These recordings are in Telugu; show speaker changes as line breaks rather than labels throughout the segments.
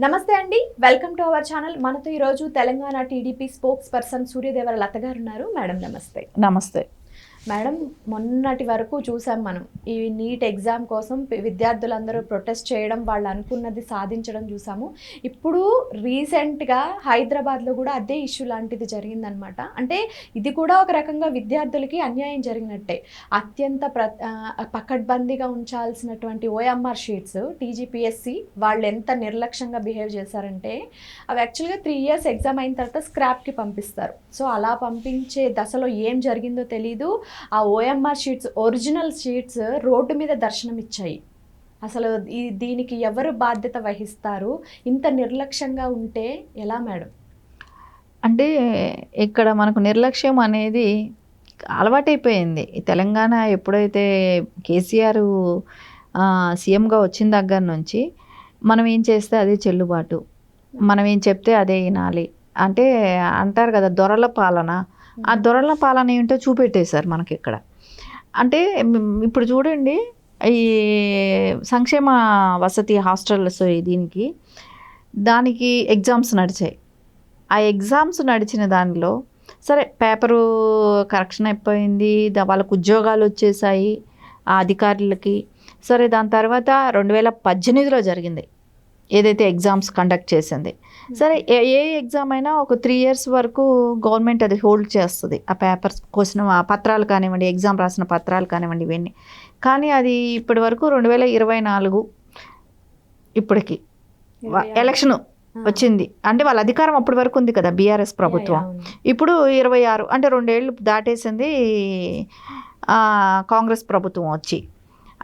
నమస్తే అండి, వెల్కమ్ టు అవర్ ఛానల్. మనతో ఈరోజు Telangana TDP spokesperson Suryadevara Latha గారు ఉన్నారు. మేడం నమస్తే.
నమస్తే
మేడం, మొన్నటి వరకు చూసాం మనం ఈ నీట్ ఎగ్జామ్ కోసం విద్యార్థులందరూ ప్రొటెస్ట్ చేయడం, వాళ్ళు అనుకున్నది సాధించడం చూసాము. ఇప్పుడు రీసెంట్గా హైదరాబాద్లో కూడా అదే ఇష్యూ లాంటిది జరిగిందనమాట. అంటే ఇది కూడా ఒక రకంగా విద్యార్థులకి అన్యాయం జరిగినట్టే. అత్యంత పకడ్బందీగా ఉంచాల్సినటువంటి ఓఎంఆర్ షీట్స్ టీజీపీఎస్సి వాళ్ళు ఎంత నిర్లక్ష్యంగా బిహేవ్ చేశారంటే అవి యాక్చువల్గా 3 years ఎగ్జామ్ అయిన తర్వాత స్క్రాప్కి పంపిస్తారు. సో అలా పంపించే దశలో ఏం జరిగిందో తెలీదు. ఆ OMR sheets, original sheets road మీద దర్శనం ఇచ్చాయి. అసలు దీనికి ఎవరు బాధ్యత వహిస్తారు? ఇంత నిర్లక్ష్యంగా ఉంటే ఎలా మేడం?
అంటే ఇక్కడ మనకు నిర్లక్ష్యం అనేది అలవాటైపోయింది. తెలంగాణ ఎప్పుడైతే కేసీఆర్ సీఎంగా వచ్చిన దగ్గర నుంచి మనం ఏం చేస్తే అదే చెల్లుబాటు, మనం ఏం చెప్తే అదే వినాలి. అంటే అంటారు కదా దొరల పాలన. ఆ దొరల పాలన ఏంటో చూపెట్టేశారు మనకి ఇక్కడ. అంటే ఇప్పుడు చూడండి, ఈ సంక్షేమ వసతి హాస్టల్స్ దానికి ఎగ్జామ్స్ నడిచాయి. ఆ ఎగ్జామ్స్ నడిచిన దానిలో సరే పేపరు కరెక్షన్ అయిపోయింది, వాళ్ళకు ఉద్యోగాలు వచ్చేసాయి ఆ అధికారులకి. సరే దాని తర్వాత 2018లో జరిగింది ఏదైతే ఎగ్జామ్స్ కండక్ట్ చేసింది. సరే ఏ ఎగ్జామ్ అయినా ఒక 3 years వరకు గవర్నమెంట్ అది హోల్డ్ చేస్తుంది. ఆ పేపర్స్ క్వశ్చన్ పత్రాలు కానివ్వండి, ఎగ్జామ్ రాసిన పత్రాలు కానివ్వండి, ఇవన్నీ. కానీ అది ఇప్పటి వరకు 2024 ఇప్పటికి ఎలక్షన్ వచ్చింది. అంటే వాళ్ళ అధికారం అప్పటి వరకు ఉంది కదా బీఆర్ఎస్ ప్రభుత్వం. ఇప్పుడు 26 అంటే 2 ఏళ్ళు దాటేసింది కాంగ్రెస్ ప్రభుత్వం వచ్చి.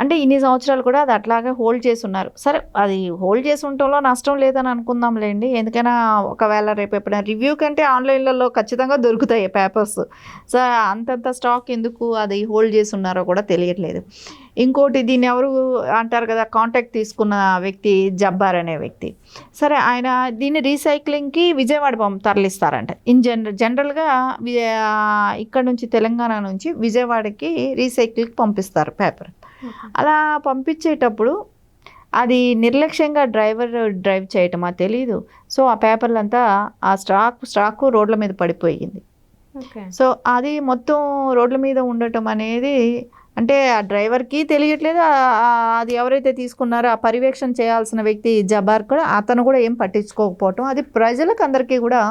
అంటే ఇన్ని సంవత్సరాలు కూడా అది అట్లాగే హోల్డ్ చేసి ఉన్నారు. సరే అది హోల్డ్ చేసి ఉండటంలో నష్టం లేదని అనుకుందాంలేండి. ఎందుకైనా ఒకవేళ రేపు ఎప్పుడైనా రివ్యూ కంటే ఆన్లైన్లలో ఖచ్చితంగా దొరుకుతాయి పేపర్స్. సో అంతంత స్టాక్ ఎందుకు అది హోల్డ్ చేసి ఉన్నారో కూడా తెలియట్లేదు. ఇంకోటి, దీన్ని ఎవరు అంటారు కదా, కాంటాక్ట్ తీసుకున్న వ్యక్తి జబ్బార్ అనే వ్యక్తి. సరే ఆయన దీన్ని రీసైక్లింగ్కి విజయవాడ తరలిస్తారంట. జనరల్గా ఇక్కడ నుంచి తెలంగాణ నుంచి విజయవాడకి రీసైకిల్కి పంపిస్తారు పేపర్. అలా పంపించేటప్పుడు అది నిర్లక్ష్యంగా డ్రైవ్ చేయటమా తెలీదు. సో ఆ పేపర్లంతా ఆ స్టాక్ రోడ్ల మీద పడిపోయింది. సో అది మొత్తం రోడ్ల మీద ఉండటం అనేది అంటే ఆ డ్రైవర్కి తెలియట్లేదు. అది ఎవరైతే తీసుకున్నారో ఆ పర్యవేక్షణ చేయాల్సిన వ్యక్తి జబార్ కూడా, అతను కూడా ఏం పట్టించుకోకపోవటం, అది ప్రజలకు అందరికీ కూడా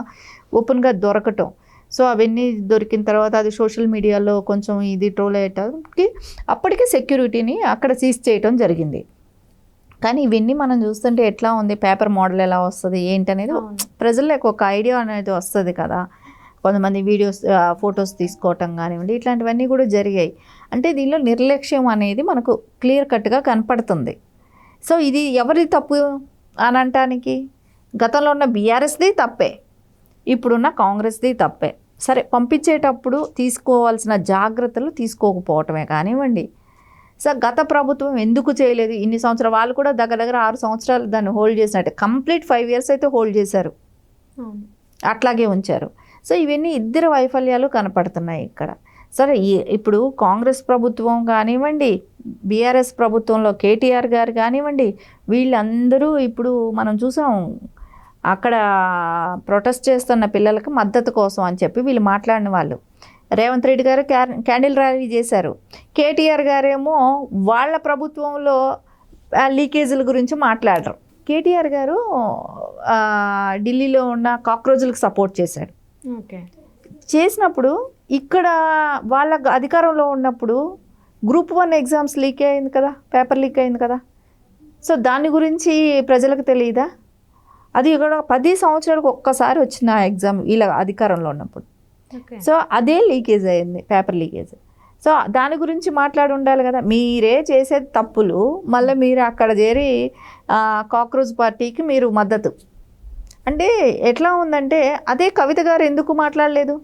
ఓపెన్గా దొరకటం. సో అవన్నీ దొరికిన తర్వాత అది సోషల్ మీడియాలో కొంచెం ఇది ట్రోల్ అయ్యేటప్పటికి అప్పటికే సెక్యూరిటీని అక్కడ సీజ్ చేయటం జరిగింది. కానీ ఇవన్నీ మనం చూస్తుంటే ఎట్లా ఉంది, పేపర్ మోడల్ ఎలా వస్తుంది ఏంటనేది ప్రజలకు ఒక ఐడియా అనేది వస్తుంది కదా. కొంతమంది వీడియోస్ ఫొటోస్ తీసుకోవటం కానివ్వండి, ఇట్లాంటివన్నీ కూడా జరిగాయి. అంటే దీనిలో నిర్లక్ష్యం అనేది మనకు క్లియర్ కట్గా కనపడుతుంది. సో ఇది ఎవరి తప్పు అని అనటానికి, గతంలో ఉన్న బీఆర్ఎస్ది తప్పే, ఇప్పుడున్న కాంగ్రెస్ది తప్పే. సరే పంపించేటప్పుడు తీసుకోవాల్సిన జాగ్రత్తలు తీసుకోకపోవటమే కానివ్వండి. సో గత ప్రభుత్వం ఎందుకు చేయలేదు ఇన్ని సంవత్సరాలు? వాళ్ళు కూడా దగ్గర 6 సంవత్సరాలు దాన్ని హోల్డ్ చేసినట్టే, కంప్లీట్ 5 years అయితే హోల్డ్ చేశారు, అట్లాగే ఉంచారు. సో ఇవన్నీ ఇద్దరు వైఫల్యాలు కనపడుతున్నాయి ఇక్కడ. సరే ఇప్పుడు కాంగ్రెస్ ప్రభుత్వం కానివ్వండి, బీఆర్ఎస్ ప్రభుత్వంలో కేటీఆర్ గారు కానివ్వండి, వీళ్ళందరూ ఇప్పుడు మనం చూసాం అక్కడ ప్రొటెస్ట్ చేస్తున్న పిల్లలకు మద్దతు కోసం అని చెప్పి వీళ్ళు మాట్లాడిన వాళ్ళు. రేవంత్ రెడ్డి గారు క్యాండిల్ ర్యాలీ చేశారు. కేటీఆర్ గారేమో వాళ్ళ ప్రభుత్వంలో లీకేజీల గురించి మాట్లాడరు. కేటీఆర్ గారు ఢిల్లీలో ఉన్న కాక్రోజులకు సపోర్ట్ చేశాడు. చేసినప్పుడు ఇక్కడ వాళ్ళ అధికారంలో ఉన్నప్పుడు Group 1 ఎగ్జామ్స్ లీక్ అయింది కదా, పేపర్ లీక్ అయింది కదా. సో దాని గురించి ప్రజలకు తెలియదా? అది కూడా 10 సంవత్సరాలకు ఒక్కసారి వచ్చిన ఎగ్జామ్ వీళ్ళ అధికారంలో ఉన్నప్పుడు. సో అదే లీకేజ్ అయింది, పేపర్ లీకేజ్. సో దాని గురించి మాట్లాడి ఉండాలి కదా. మీరే చేసేది తప్పులు, మళ్ళీ మీరు అక్కడ చేరి కాక్రోచ్ పార్టీకి మీరు మద్దతు అంటే ఎట్లా ఉందంటే, అదే కవిత గారు ఎందుకు మాట్లాడలేదు?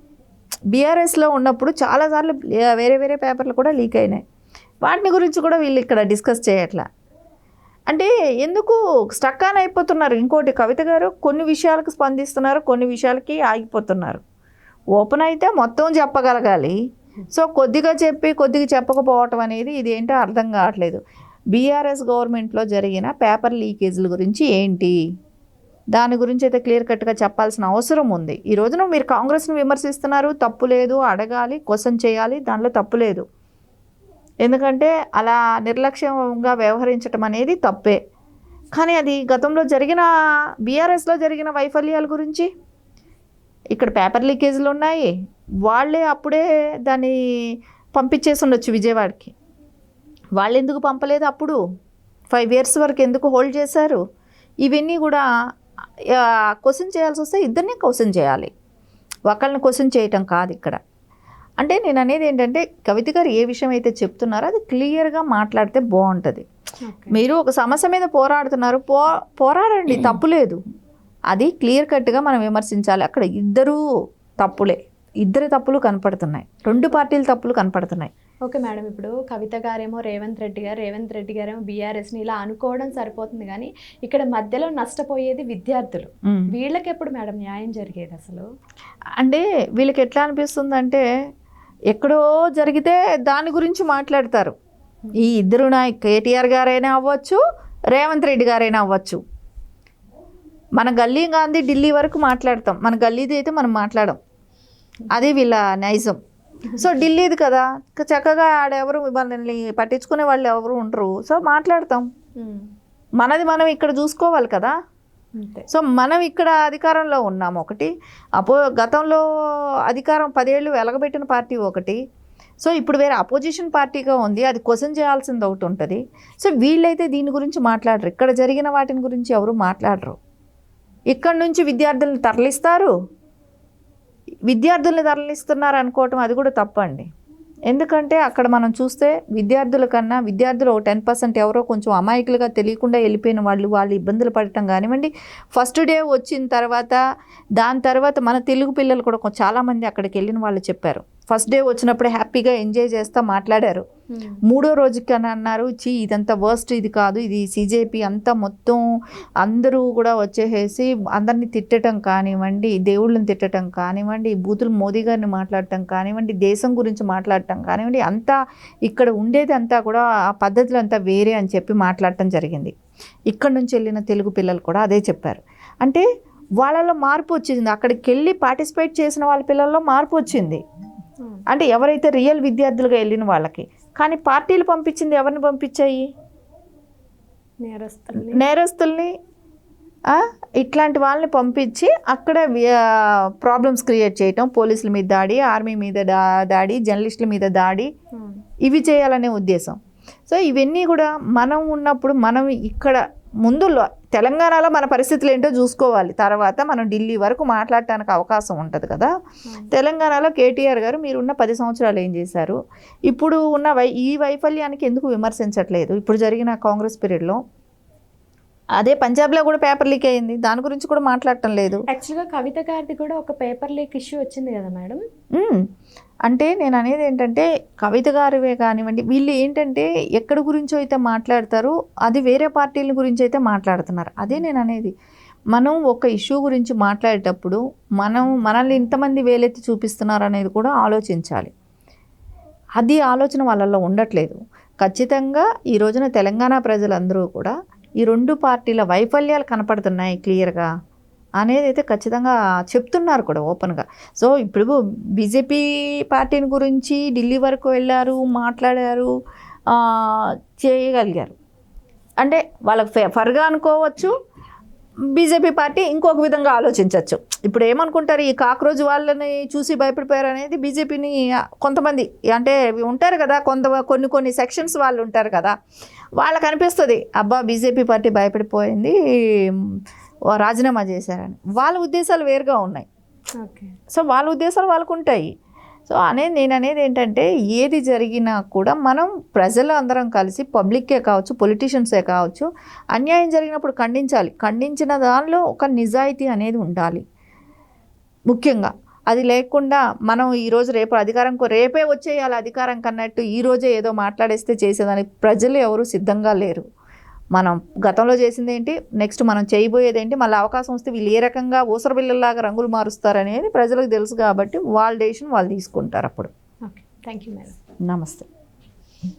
బీఆర్ఎస్లో ఉన్నప్పుడు చాలాసార్లు వేరే పేపర్లు కూడా లీక్ అయినాయి, వాటిని గురించి కూడా వీళ్ళు ఇక్కడ డిస్కస్ చేయట్లా. అంటే ఎందుకు స్టక్ ఆన్ అయిపోతున్నారు? ఇంకోటి, కవిత గారు కొన్ని విషయాలకు స్పందిస్తున్నారు, కొన్ని విషయాలకి ఆగిపోతున్నారు. ఓపెన్ అయితే మొత్తం చెప్పగలగాలి. సో కొద్దిగా చెప్పి కొద్దిగా చెప్పకపోవటం అనేది ఇది ఏంటో అర్థం కావట్లేదు. బీఆర్ఎస్ గవర్నమెంట్లో జరిగిన పేపర్ లీకేజీల గురించి ఏంటి? దాని గురించి అయితే క్లియర్ కట్గా చెప్పాల్సిన అవసరం ఉంది. ఈ రోజున మీరు కాంగ్రెస్ను విమర్శిస్తున్నారు, తప్పు లేదు, అడగాలి, క్వశ్చన్ చేయాలి, దానిలో తప్పు లేదు. ఎందుకంటే అలా నిర్లక్ష్యంగా వ్యవహరించడం అనేది తప్పే. కానీ అది గతంలో జరిగిన బీఆర్ఎస్లో జరిగిన వైఫల్యాల గురించి ఇక్కడ పేపర్ లీకేజీలు ఉన్నాయి. వాళ్ళే అప్పుడే దాన్ని పంపించేసి ఉండొచ్చు విజయవాడకి. వాళ్ళు ఎందుకు పంపలేదు అప్పుడు? 5 years వరకు ఎందుకు హోల్డ్ చేశారు? ఇవన్నీ కూడా క్వశ్చన్ చేయాల్సి వస్తే ఇద్దరిని క్వశ్చన్ చేయాలి, ఒకళ్ళని క్వశ్చన్ చేయటం కాదు ఇక్కడ. అంటే నేను అనేది ఏంటంటే కవిత గారు ఏ విషయం అయితే చెప్తున్నారో అది క్లియర్గా మాట్లాడితే బాగుంటుంది. మీరు ఒక సమస్య మీద పోరాడుతున్నారు, పోరాడండి, తప్పులేదు. అది క్లియర్ కట్గా మనం విమర్శించాలి. అక్కడ ఇద్దరు తప్పులు కనపడుతున్నాయి, 2 పార్టీల తప్పులు కనపడుతున్నాయి.
ఓకే మేడం, ఇప్పుడు కవిత గారేమో రేవంత్ రెడ్డి గారేమో బీఆర్ఎస్ని ఇలా అనుకోవడం సరిపోతుంది, కానీ ఇక్కడ మధ్యలో నష్టపోయేది విద్యార్థులు. వీళ్ళకి ఎప్పుడు మేడం న్యాయం జరిగేది అసలు?
అంటే వీళ్ళకి ఎట్లా అనిపిస్తుంది అంటే ఎక్కడో జరిగితే దాని గురించి మాట్లాడతారు. ఈ ఇద్దరు కేటీఆర్ గారైనా అవ్వచ్చు, రేవంత్ రెడ్డి గారైనా అవ్వచ్చు. మన గల్లీ గాంధీ ఢిల్లీ వరకు మాట్లాడతాం, మన గల్లీది అయితే మనం మాట్లాడం. అదే వీళ్ళ నైజం. సో ఢిల్లీది కదా, చక్కగా ఆడెవరు మనల్ని పట్టించుకునే వాళ్ళు ఎవరు ఉండరు, సో మాట్లాడతాం. మనది మనం ఇక్కడ చూసుకోవాలి కదా. సో మనం ఇక్కడ అధికారంలో ఉన్నాము ఒకటి, గతంలో అధికారం 10 ఏళ్ళు వెలగబెట్టిన పార్టీ ఒకటి, సో ఇప్పుడు వేరే అపోజిషన్ పార్టీగా ఉంది, అది క్వశ్చన్ చేయాల్సింది ఒకటి ఉంటుంది. సో వీళ్ళైతే దీని గురించి మాట్లాడరు, ఇక్కడ జరిగిన వాటిని గురించి ఎవరు మాట్లాడరు. ఇక్కడ నుంచి విద్యార్థులను తరలిస్తున్నారు అనుకోవటం అది కూడా తప్పండి. ఎందుకంటే అక్కడ మనం చూస్తే విద్యార్థులు 10% ఎవరో కొంచెం అమాయకులుగా తెలియకుండా వెళ్ళిపోయిన వాళ్ళు ఇబ్బందులు పడటం కానివ్వండి. ఫస్ట్ డే వచ్చిన తర్వాత దాని తర్వాత మన తెలుగు పిల్లలు కూడా చాలామంది అక్కడికి వెళ్ళిన వాళ్ళు చెప్పారు, ఫస్ట్ డే వచ్చినప్పుడు హ్యాపీగా ఎంజాయ్ చేస్తూ మాట్లాడారు. 3వ రోజుకి అని అన్నారు, ఇదంతా వర్స్ట్, ఇది కాదు, ఇది CJP అంతా మొత్తం అందరూ కూడా వచ్చేసేసి అందరినీ తిట్టడం కానివ్వండి, దేవుళ్ళని తిట్టడం కానివ్వండి, బూతులు మోదీ గారిని మాట్లాడటం కానివ్వండి, దేశం గురించి మాట్లాడటం కానివ్వండి, అంతా ఇక్కడ ఉండేది అంతా కూడా ఆ పద్ధతులు అంతా వేరే అని చెప్పి మాట్లాడటం జరిగింది. ఇక్కడ నుంచి వెళ్ళిన తెలుగు పిల్లలు కూడా అదే చెప్పారు. అంటే వాళ్ళలో మార్పు వచ్చింది, అక్కడికి వెళ్ళి పార్టిసిపేట్ చేసిన వాళ్ళ పిల్లల్లో మార్పు వచ్చింది. అంటే ఎవరైతే రియల్ విద్యార్థులుగా వెళ్ళిన వాళ్ళకి. కానీ పార్టీలు పంపించింది ఎవరిని పంపించాయి? నేరస్తుల్ని, ఇట్లాంటి వాళ్ళని పంపించి అక్కడ ప్రాబ్లమ్స్ క్రియేట్ చేయటం, పోలీసుల మీద దాడి, ఆర్మీ మీద దాడి, జర్నలిస్టుల మీద దాడి, ఇవి చేయాలనే ఉద్దేశం. సో ఇవన్నీ కూడా మనం ఉన్నప్పుడు మనం ఇక్కడ ముందు తెలంగాణలో మన పరిస్థితులు ఏంటో చూసుకోవాలి, తర్వాత మనం ఢిల్లీ వరకు మాట్లాడటానికి అవకాశం ఉంటుంది కదా. తెలంగాణలో కేటీఆర్ గారు మీరున్న 10 సంవత్సరాలు ఏం చేశారు, ఇప్పుడు ఉన్న ఈ వైఫల్యానికి ఎందుకు విమర్శించట్లేదు? ఇప్పుడు జరిగిన కాంగ్రెస్ పీరియడ్లో అదే పంజాబ్లో కూడా పేపర్ లీక్ అయింది, దాని గురించి కూడా మాట్లాడటం లేదు.
యాక్చువల్గా కవిత గారిది కూడా ఒక పేపర్ లీక్ ఇష్యూ వచ్చింది కదా మేడం.
అంటే నేను అనేది ఏంటంటే కవిత గారివే కానివ్వండి, వీళ్ళు ఏంటంటే ఎక్కడి గురించో అయితే మాట్లాడతారు, అది వేరే పార్టీల గురించి అయితే మాట్లాడుతున్నారు. అదే నేను అనేది, మనం ఒక ఇష్యూ గురించి మాట్లాడేటప్పుడు మనల్ని ఇంతమంది వేలెత్తి చూపిస్తున్నారు అనేది కూడా ఆలోచించాలి. అది ఆలోచన వాళ్ళల్లో ఉండట్లేదు. ఖచ్చితంగా ఈ రోజున తెలంగాణ ప్రజలందరూ కూడా ఈ 2 పార్టీల వైఫల్యాలు కనపడుతున్నాయి క్లియర్గా అనేది అయితే ఖచ్చితంగా చెప్తున్నారు కూడా ఓపెన్గా. సో ఇప్పుడు బీజేపీ పార్టీని గురించి ఢిల్లీ వరకు వెళ్ళారు, మాట్లాడారు, చేయగలిగారు. అంటే వాళ్ళకి ఫర్గా అనుకోవచ్చు, బీజేపీ పార్టీ ఇంకొక విధంగా ఆలోచించవచ్చు. ఇప్పుడు ఏమనుకుంటారు, ఈ కాక్రోజ్ వాళ్ళని చూసి భయపడిపోయారు అనేది బీజేపీని కొంతమంది అంటే ఉంటారు కదా, కొన్ని సెక్షన్స్ వాళ్ళు ఉంటారు కదా, వాళ్ళకి అనిపిస్తుంది అబ్బా బీజేపీ పార్టీ భయపడిపోయింది, రాజీనామా చేశారని. వాళ్ళ ఉద్దేశాలు వేరుగా ఉన్నాయి. సో వాళ్ళ ఉద్దేశాలు వాళ్ళకు ఉంటాయి. సో నేను అనేది ఏంటంటే ఏది జరిగినా కూడా మనం ప్రజలు అందరం కలిసి, పబ్లిక్కే కావచ్చు, పొలిటీషియన్సే కావచ్చు, అన్యాయం జరిగినప్పుడు ఖండించాలి. ఖండించిన దానిలో ఒక నిజాయితీ అనేది ఉండాలి ముఖ్యంగా. అది లేకుండా మనం ఈరోజు రేపే వచ్చేయాలి అధికారం కన్నట్టు ఈరోజే ఏదో మాట్లాడేస్తే చేసేదానికి ప్రజలు ఎవరు సిద్ధంగా లేరు. మనం గతంలో చేసింది ఏంటి, నెక్స్ట్ మనం చేయబోయేది ఏంటి, మళ్ళీ అవకాశం వస్తే వీళ్ళు ఏ రకంగా ఊసరబిల్లలాగా రంగులు మారుస్తారనేది ప్రజలకు తెలుసు కాబట్టి వాళ్ళ డెసిషన్ వాళ్ళు తీసుకుంటారు అప్పుడు.
Okay, thank you madam.
నమస్తే.